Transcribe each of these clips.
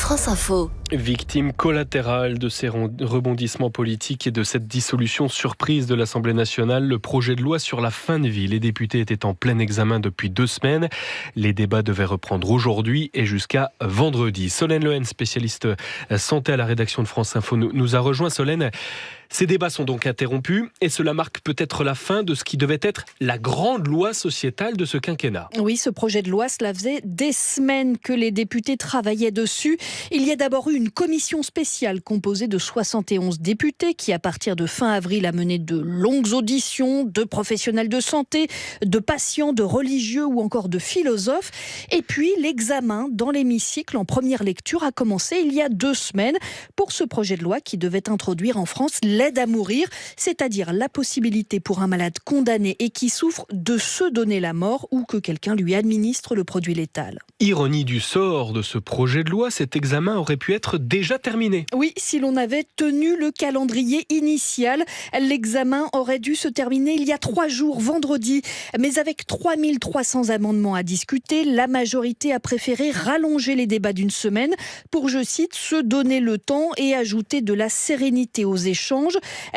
France Info. Victime collatérale de ces rebondissements politiques et de cette dissolution surprise de l'Assemblée nationale, le projet de loi sur la fin de vie. Les députés étaient en plein examen depuis 2 semaines. Les débats devaient reprendre aujourd'hui et jusqu'à vendredi. Solène Lehen, spécialiste santé à la rédaction de France Info, nous a rejoint. Solène, ces débats sont donc interrompus et cela marque peut-être la fin de ce qui devait être la grande loi sociétale de ce quinquennat. Oui, ce projet de loi, cela faisait des semaines que les députés travaillaient dessus. Il y a d'abord eu une commission spéciale composée de 71 députés qui, à partir de fin avril, a mené de longues auditions de professionnels de santé, de patients, de religieux ou encore de philosophes. Et puis, l'examen dans l'hémicycle en première lecture a commencé il y a 2 semaines pour ce projet de loi qui devait introduire en France l'aide à mourir, c'est-à-dire la possibilité pour un malade condamné et qui souffre de se donner la mort ou que quelqu'un lui administre le produit létal. Ironie du sort de ce projet de loi, cet examen aurait pu être déjà terminé. Oui, si l'on avait tenu le calendrier initial, l'examen aurait dû se terminer il y a 3 jours, vendredi. Mais avec 3300 amendements à discuter, la majorité a préféré rallonger les débats d'1 semaine pour, je cite, se donner le temps et ajouter de la sérénité aux échanges.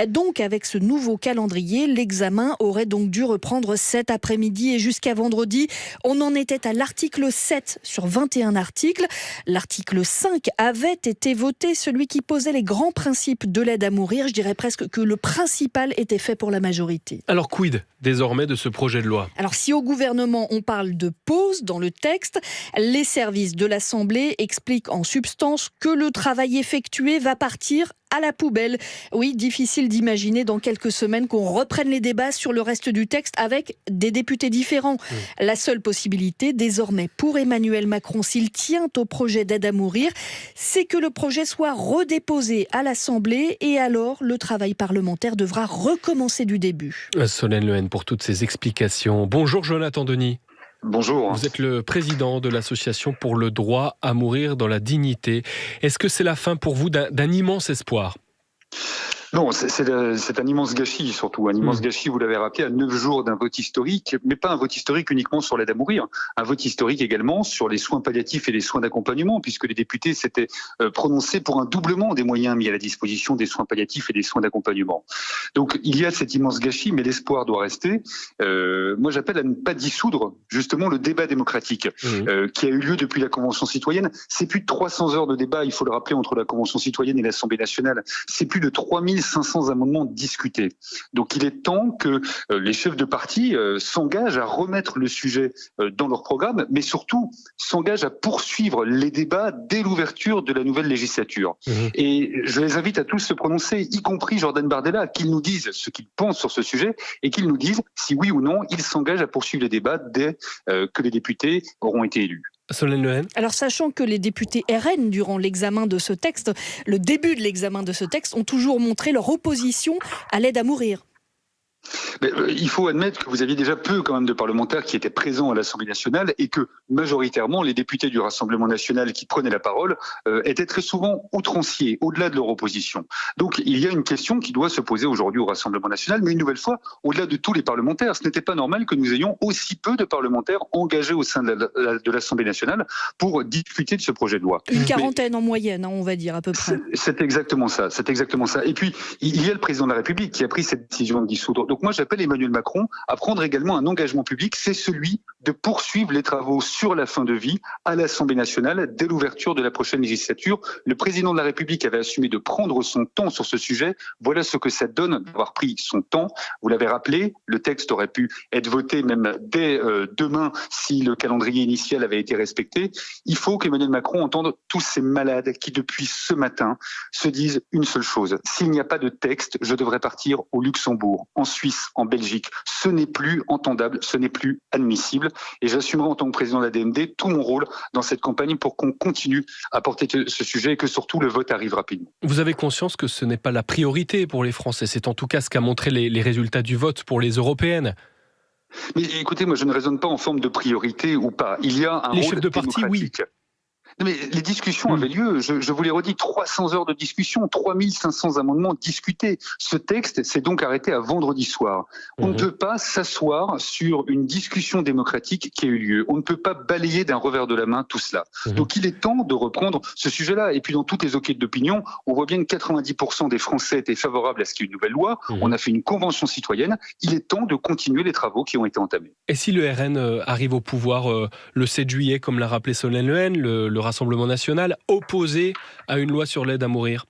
Donc, avec ce nouveau calendrier, l'examen aurait donc dû reprendre cet après-midi et jusqu'à vendredi. On en était à l'article 7 sur 21 articles. L'article 5 avait été voté, celui qui posait les grands principes de l'aide à mourir. Je dirais presque que le principal était fait pour la majorité. Alors quid désormais de ce projet de loi ? Alors si au gouvernement on parle de pause dans le texte, les services de l'Assemblée expliquent en substance que le travail effectué va partir à la poubelle. Oui, difficile d'imaginer dans quelques semaines qu'on reprenne les débats sur le reste du texte avec des députés différents. La seule possibilité désormais pour Emmanuel Macron, s'il tient au projet d'aide à mourir, c'est que le projet soit redéposé à l'Assemblée et alors le travail parlementaire devra recommencer du début. Solène Lehen pour toutes ces explications. Bonjour Jonathan Denis. Bonjour. Vous êtes le président de l'association pour le droit à mourir dans la dignité. Est-ce que c'est la fin pour vous d'un immense espoir ? Non, c'est un immense gâchis, surtout. Un immense gâchis, vous l'avez rappelé, à 9 jours d'un vote historique, mais pas un vote historique uniquement sur l'aide à mourir. Un vote historique également sur les soins palliatifs et les soins d'accompagnement, puisque les députés s'étaient prononcés pour un doublement des moyens mis à la disposition des soins palliatifs et des soins d'accompagnement. Donc, il y a cet immense gâchis, mais l'espoir doit rester. Moi, j'appelle à ne pas dissoudre, justement, le débat démocratique qui a eu lieu depuis la Convention citoyenne. C'est plus de 300 heures de débat, il faut le rappeler, entre la Convention citoyenne et l'Assemblée nationale. C'est plus de 3500 amendements discutés. Donc il est temps que les chefs de parti s'engagent à remettre le sujet dans leur programme, mais surtout s'engagent à poursuivre les débats dès l'ouverture de la nouvelle législature. Et je les invite à tous se prononcer, y compris Jordan Bardella, qu'ils nous disent ce qu'ils pensent sur ce sujet et qu'ils nous disent si oui ou non ils s'engagent à poursuivre les débats dès que les députés auront été élus. Solène Lehen. Alors, sachant que les députés RN, durant l'examen de ce texte, le début de l'examen de ce texte, ont toujours montré leur opposition à l'aide à mourir. Mais, il faut admettre que vous aviez déjà peu quand même de parlementaires qui étaient présents à l'Assemblée nationale et que majoritairement les députés du Rassemblement national qui prenaient la parole étaient très souvent outranciers, au-delà de leur opposition. Donc il y a une question qui doit se poser aujourd'hui au Rassemblement national, mais une nouvelle fois, au-delà de tous les parlementaires, ce n'était pas normal que nous ayons aussi peu de parlementaires engagés au sein de l'Assemblée nationale pour discuter de ce projet de loi. Une quarantaine en moyenne, on va dire à peu près. C'est exactement ça, c'est exactement ça. Et puis il y a le président de la République qui a pris cette décision de dissoudre. Donc moi j'appelle Emmanuel Macron à prendre également un engagement public, c'est celui de poursuivre les travaux sur la fin de vie à l'Assemblée nationale dès l'ouverture de la prochaine législature. Le président de la République avait assumé de prendre son temps sur ce sujet. Voilà ce que ça donne d'avoir pris son temps. Vous l'avez rappelé, le texte aurait pu être voté même dès demain si le calendrier initial avait été respecté. Il faut qu'Emmanuel Macron entende tous ces malades qui depuis ce matin se disent une seule chose. S'il n'y a pas de texte, je devrais partir au Luxembourg, en Suisse, en Belgique. Ce n'est plus entendable, ce n'est plus admissible. Et j'assumerai en tant que président de la DMD tout mon rôle dans cette campagne pour qu'on continue à porter ce sujet et que surtout le vote arrive rapidement. Vous avez conscience que ce n'est pas la priorité pour les Français. C'est en tout cas ce qu'a montré les résultats du vote pour les européennes. Mais écoutez, moi je ne raisonne pas en forme de priorité ou pas. Il y a un les rôle chefs de parti, démocratique. Oui. Mais les discussions avaient lieu, je vous l'ai redit, 300 heures de discussion, 3500 amendements discutés. Ce texte s'est donc arrêté à vendredi soir. On ne peut pas s'asseoir sur une discussion démocratique qui a eu lieu. On ne peut pas balayer d'un revers de la main tout cela. Donc il est temps de reprendre ce sujet-là. Et puis dans toutes les enquêtes d'opinion, on voit bien que 90% des Français étaient favorables à ce qu'il y ait une nouvelle loi. On a fait une convention citoyenne. Il est temps de continuer les travaux qui ont été entamés. Et si le RN arrive au pouvoir le 7 juillet, comme l'a rappelé Solène Lehen, le Rassemblement national, opposé à une loi sur l'aide à mourir?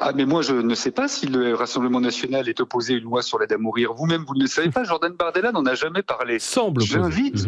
Ah, mais moi, je ne sais pas si le Rassemblement national est opposé à une loi sur l'aide à mourir. Vous-même, vous ne le savez pas. Jordan Bardella n'en a jamais parlé. Semble opposé. J'invite.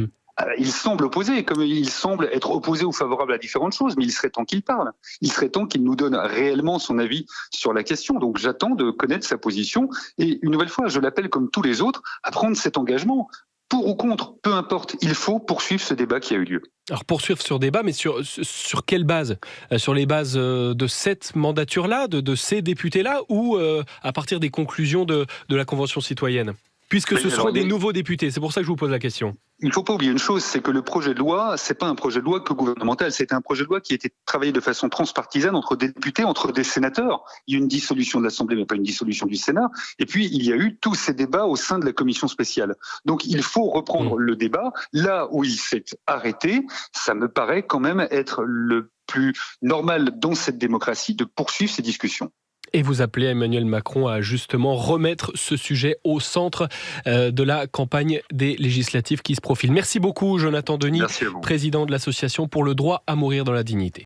Il semble opposé, comme il semble être opposé ou favorable à différentes choses, mais il serait temps qu'il parle. Il serait temps qu'il nous donne réellement son avis sur la question. Donc j'attends de connaître sa position. Et une nouvelle fois, je l'appelle comme tous les autres à prendre cet engagement. Pour ou contre, peu importe, il faut poursuivre ce débat qui a eu lieu. Alors poursuivre sur débat, mais sur quelle base? Sur les bases de cette mandature-là, de ces députés-là, ou à partir des conclusions de la Convention citoyenne? Puisque ce seront des nouveaux députés, c'est pour ça que je vous pose la question. Il ne faut pas oublier une chose, c'est que le projet de loi, c'est pas un projet de loi que gouvernemental, c'est un projet de loi qui a été travaillé de façon transpartisane entre des députés, entre des sénateurs. Il y a eu une dissolution de l'Assemblée, mais pas une dissolution du Sénat. Et puis, il y a eu tous ces débats au sein de la commission spéciale. Donc, il faut reprendre le débat là où il s'est arrêté. Ça me paraît quand même être le plus normal dans cette démocratie de poursuivre ces discussions. Et vous appelez Emmanuel Macron à justement remettre ce sujet au centre de la campagne des législatives qui se profilent. Merci beaucoup Jonathan Denis, président de l'association pour le droit à mourir dans la dignité.